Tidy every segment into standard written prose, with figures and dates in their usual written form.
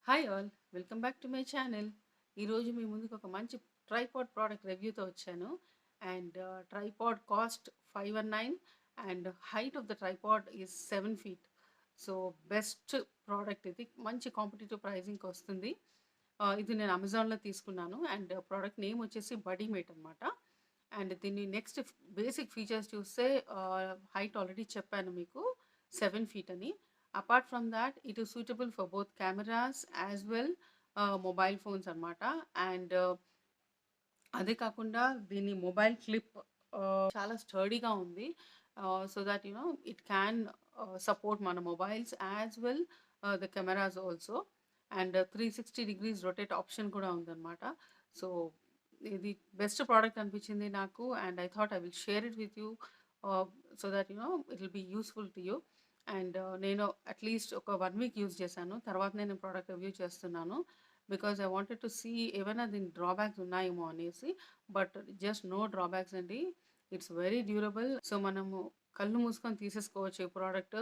Hi all, welcome back to my channel. ఈరోజు మీ ముందుకు ఒక మంచి ట్రైపాడ్ ప్రోడక్ట్ రివ్యూతో వచ్చాను. And tripod cost 519 and height of the tripod is 7 feet. So best product ఇది, మంచి competitive ప్రైజింగ్కి వస్తుంది. ఇది నేను అమెజాన్లో తీసుకున్నాను. అండ్ ప్రోడక్ట్ నేమ్ వచ్చేసి బడీమేట్ అనమాట. అండ్ దీన్ని నెక్స్ట్ బేసిక్ ఫీచర్స్ చూస్తే హైట్ ఆల్రెడీ చెప్పాను మీకు, 7 feet అని. Apart from that it is suitable for both cameras as well mobile phones అనమాట. అండ్ అదే కాకుండా దీని మొబైల్ క్లిప్ చాలా స్టర్డీగా ఉంది. So that it can support మన mobiles as well the cameras also. And 360 degrees rotate option కూడా ఉందన్నమాట. సో ఇది బెస్ట్ ప్రోడక్ట్ అనిపించింది నాకు. And I thought I will share it with you so that it will be useful to you. And నేను at least ఒక 1 week use చేశాను. తర్వాత నేను ప్రోడక్ట్ రివ్యూ చేస్తున్నాను. Because I wanted to see ఏవైనా దీని డ్రాబ్యాక్స్ ఉన్నాయేమో అనేసి. బట్ జస్ట్ నో డ్రాబ్యాక్స్ అండి. It's very durable. సో మనము కళ్ళు మూసుకొని తీసేసుకోవచ్చు ఈ ప్రోడక్ట్.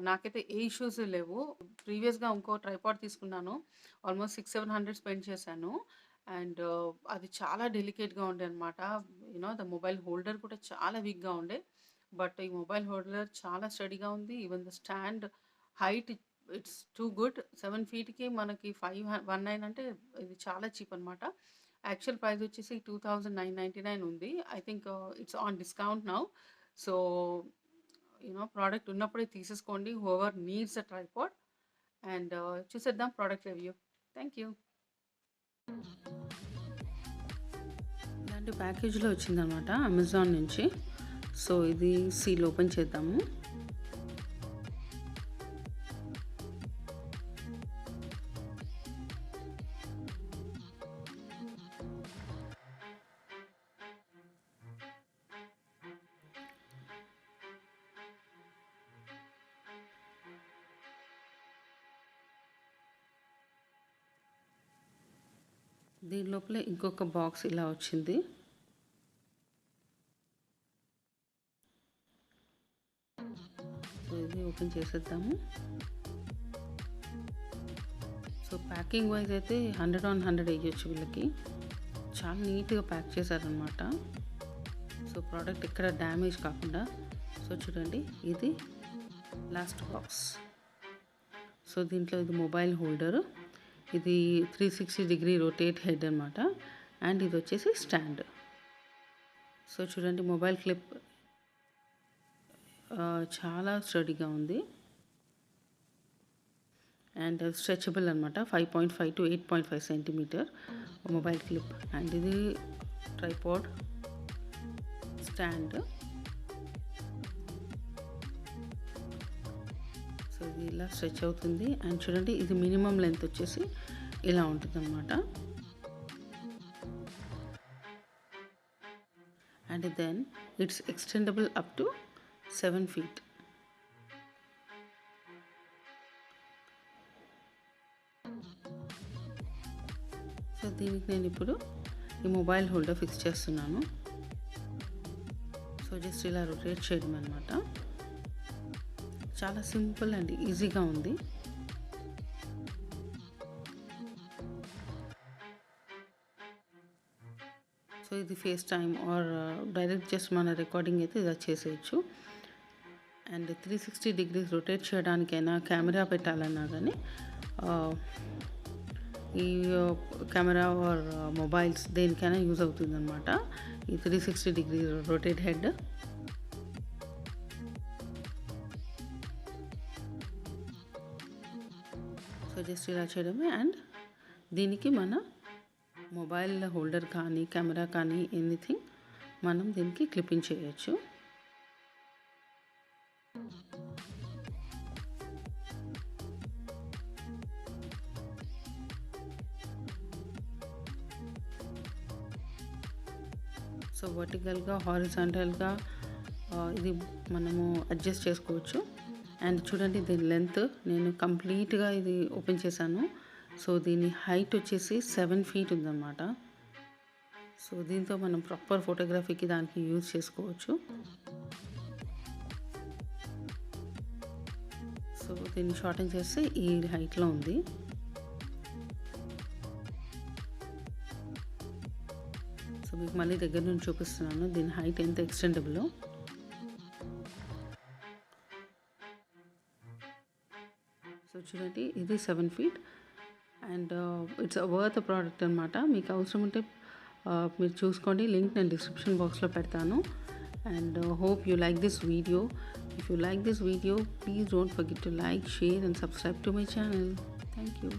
నాకైతే ఏ ఇష్యూస్ లేవు. ప్రీవియస్గా ఇంకో ట్రైపాడ్ తీసుకున్నాను. ఆల్మోస్ట్ 600-700 స్పెండ్ చేశాను. అండ్ అది చాలా డెలికేట్గా ఉండే అనమాట. ద మొబైల్ హోల్డర్ కూడా చాలా వీక్గా ఉండే. బట్ ఈ మొబైల్ హోల్డర్ చాలా స్టడీగా ఉంది. Even the stand height it's too good. 7 feetకి మనకి 519 అంటే ఇది చాలా చీప్ అనమాట. యాక్చువల్ ప్రైస్ వచ్చేసి 2999 ఉంది. I think it's on discount now. So product ఉన్నప్పుడే తీసేసుకోండి, whoever needs a tripod. And చూసేద్దాం ప్రోడక్ట్ రివ్యూ. Thank you. ఇలాంటి ప్యాకేజ్లో వచ్చిందనమాట అమెజాన్ నుంచి. సో ఇది సీల్ ఓపెన్ చేద్దాము. దీని లోపల ఇంకొక బాక్స్ ఇలా వచ్చింది. సో ఇది ఓపెన్ చేసేద్దాము. సో ప్యాకింగ్ వైజ్ అయితే 100 on 100 వేయచ్చు వీళ్ళకి. చాలా నీట్గా ప్యాక్ చేశారనమాట. సో ప్రోడక్ట్ ఎక్కడ డ్యామేజ్ కాకుండా. సో చూడండి, ఇది లాస్ట్ బాక్స్. సో దీంట్లో ఇది మొబైల్ హోల్డరు, ఇది 360 degree రొటేట్ హెడ్ అనమాట. అండ్ ఇది వచ్చేసి స్టాండ్. సో చూడండి, మొబైల్ క్లిప్ చాలా స్టడీగా ఉంది. అండ్ స్ట్రెచబుల్ అనమాట. 5.5 to 8.5 centimeter mobile clip. And ఇది ట్రైపాడ్ స్టాండ్. సో ఇది ఇలా స్ట్రెచ్ అవుతుంది. అండ్ చూడండి, ఇది మినిమం లెంత్ వచ్చేసి ఇలా ఉంటుంది అనమాట. And then it's extendable up to 7 feet. So దీనికి నేను ఇప్పుడు ఈ మొబైల్ హోల్డర్ ఫిక్స్ చేస్తున్నాను. సో జస్ట్ ఇలా రొటేట్ చేయడం అనమాట. చాలా సింపుల్ అండ్ ఈజీగా ఉంది. సో ఇది face time or direct just మన రికార్డింగ్ అయితే ఇలా చేసేయచ్చు. అండ్ 360 degrees రొటేట్ చేయడానికైనా, కెమెరా పెట్టాలన్నా కానీ ఈ కెమెరా ఆర్ మొబైల్స్ దేనికైనా యూజ్ అవుతుంది అనమాట ఈ 360 degree rotate head. So just ఇలా చేయడమే. అండ్ దీనికి మన మొబైల్ హోల్డర్ కానీ, కెమెరా కానీ, ఎనీథింగ్ మనం దీనికి క్లిప్పింగ్ చేయొచ్చు. సో వర్టికల్గా, హారిజాంటల్గా ఇది మనము అడ్జస్ట్ చేసుకోవచ్చు. అండ్ చూడండి, దీని లెంత్ నేను కంప్లీట్గా ఇది ఓపెన్ చేశాను. సో దీని హైట్ వచ్చేసి 7 feet ఉందన్నమాట. సో దీంతో మనం ప్రాపర్ ఫోటోగ్రఫీకి దానికి యూజ్ చేసుకోవచ్చు. సో దీన్ని షార్టన్ చేస్తే ఈ హైట్లో ఉంది. సో మీకు మళ్ళీ దగ్గర నుంచి చూపిస్తున్నాను దీని హైట్ ఎంత ఎక్స్టెండబుల్లో. సో చూడండి ఇది 7 feet and it's worth product అనమాట. మీకు అవసరం ఉంటే మీరు చూసుకోండి, లింక్ నేను డిస్క్రిప్షన్ బాక్స్లో పెడతాను. And hope you like this video. If you like this video, please don't forget to like, share and subscribe to my channel. Thank you.